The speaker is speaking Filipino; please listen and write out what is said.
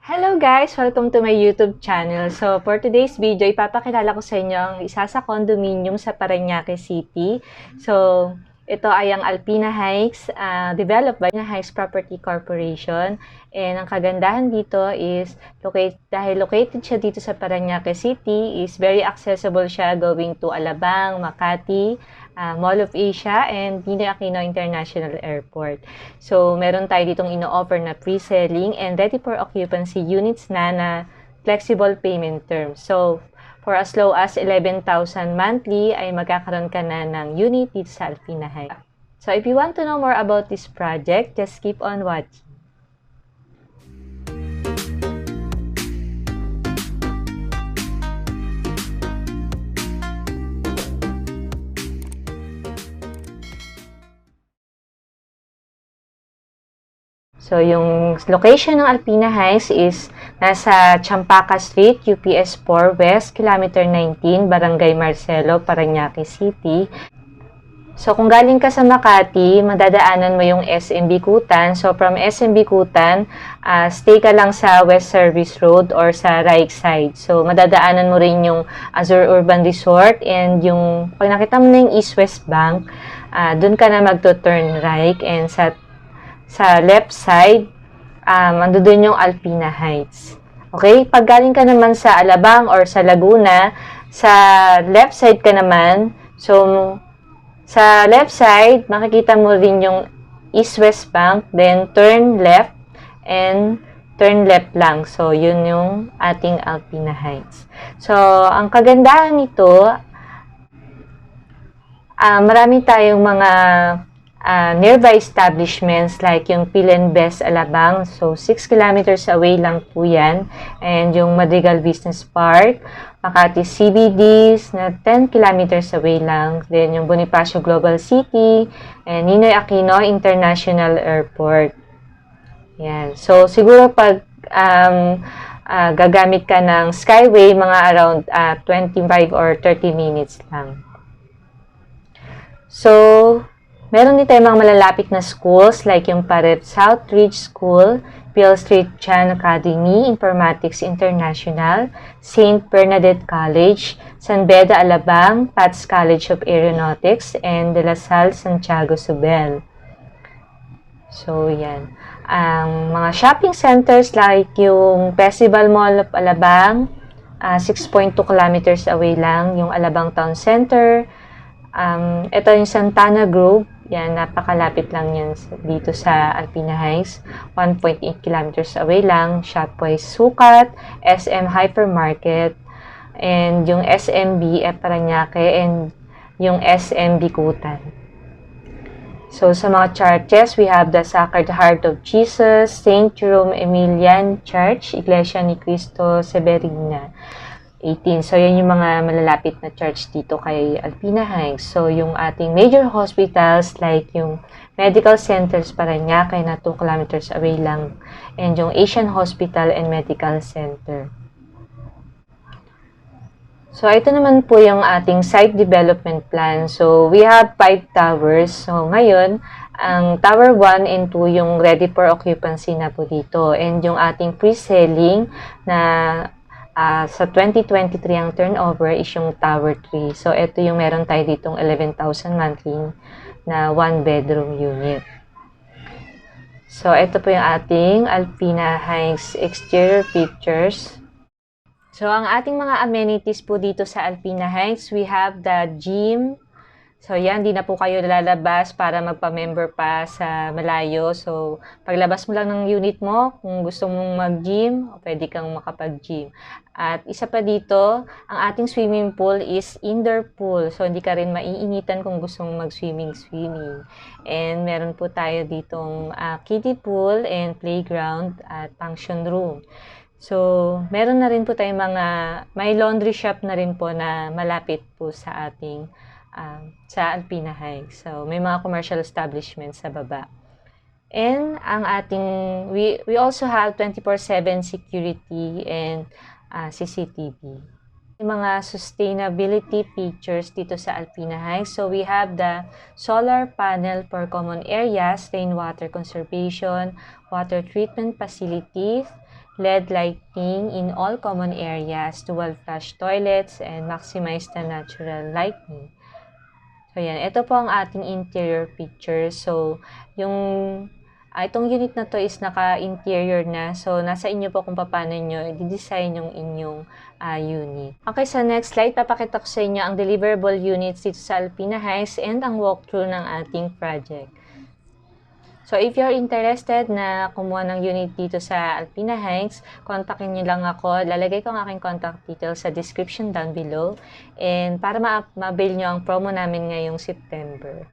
Hello guys! Welcome to my YouTube channel. So for today's video, ipapakilala ko sa inyo ang isa sa condominium sa Parañaque City. So ito ay ang Alpina Heights, developed by Alpina Heights Property Corporation. And ang kagandahan dito is, dahil located siya dito sa Parañaque City, is very accessible siya going to Alabang, Makati, Mall of Asia, and Ninoy Aquino International Airport. So, meron tayo ditong ino-offer na pre-selling and ready for occupancy units na flexible payment terms. So, for as low as 11,000 monthly, ay magkakaroon ka na ng unit dito sa Alpina Heights. So, if you want to know more about this project, just keep on watching. So, yung location ng Alpina Heights is nasa Champaca Street, UPS 4 West, Kilometer 19, Barangay Marcelo, Parañaque City. So, kung galing ka sa Makati, madadaanan mo yung SM Bikutan. So, from SM Bikutan, stay ka lang sa West Service Road or sa right side. So, madadaanan mo rin yung Azure Urban Resort and yung, pag nakita mo na yung East-West Bank, dun ka na magto-turn right and sa left side, ando dun yung Alpina Heights. Okay? Pag galing ka naman sa Alabang or sa Laguna, sa left side ka naman, so, sa left side, makikita mo rin yung East-West Bank, then turn left, and turn left lang. So, yun yung ating Alpina Heights. So, ang kagandahan nito, marami tayong mga nearby establishments like yung Phil and Best Alabang. So, 6 kilometers away lang po yan. And yung Madrigal Business Park, Makati CBDs na 10 kilometers away lang. Then yung Bonifacio Global City and Ninoy Aquino International Airport. Yan. So, siguro pag gagamit ka ng Skyway, mga around 25 or 30 minutes lang. So, meron din tayong mga malalapit na schools like yung Paret Southridge School, Peel Street Chan Academy, Informatics International, St. Bernadette College, San Beda Alabang, Pats College of Aeronautics, and De La Salle Santiago Subel. So, yan. Ang mga shopping centers like yung Festival Mall of Alabang, 6.2 kilometers away lang, yung Alabang Town Center. Ito yung Santana Grove. Yan, napakalapit lang yan dito sa Alpina Heights. 1.8 kilometers away lang. Shopwise Sukat, SM Hypermarket, and yung SMB Parañaque, and yung SM Bikutan. So, sa mga churches, we have the Sacred Heart of Jesus, St. Jerome Emilian Church, Iglesia ni Cristo Severina. 18. So, yan yung mga malalapit na church dito kay Alpina Heights. So, yung ating major hospitals like yung Medical Centers Parañaque na 2 kilometers away lang, and yung Asian Hospital and Medical Center. So, ito naman po yung ating site development plan. So, we have 5 towers. So, ngayon, ang Tower 1 and 2 yung ready for occupancy na po dito. And yung ating pre-selling na sa 2023 ang turnover is yung Tower 3. So, ito yung meron tayo ditong 11,000 monthly na 1-bedroom unit. So, ito po yung ating Alpina Heights exterior pictures. So, ang ating mga amenities po dito sa Alpina Heights, we have the gym. So, yan, di na po kayo lalabas para magpa-member pa sa malayo. So, paglabas mo lang ng unit mo, kung gusto mong mag-gym, pwede kang makapag-gym. At isa pa dito, ang ating swimming pool is indoor pool. So, hindi ka rin maiinitan kung gusto mong mag-swimming. And meron po tayo ditong kiddie pool and playground at function room. So, meron na rin po tayong may laundry shop na rin po na malapit po sa ating sa Alpina Heights. So, may mga commercial establishments sa baba. And ang ating, we also have 24/7 security and CCTV. Yung mga sustainability features dito sa Alpina Heights. So, we have the solar panel for common areas, rainwater conservation, water treatment facilities, LED lighting in all common areas, dual flush toilets, and maximize the natural lighting. So, yan. Ito po ang ating interior picture. So, itong unit na to is naka-interior na. So, nasa inyo po kung paano nyo i-design yung inyong unit. Okay, sa next slide, papakita ko sa inyo ang deliverable units dito sa Alpina Heights and ang walkthrough ng ating project. So, if you're interested na kumuha ng unit dito sa Alpina Heights, kontakin nyo lang ako. Lalagay ko ang aking contact details sa description down below. And para ma-avail nyo ang promo namin ngayong September.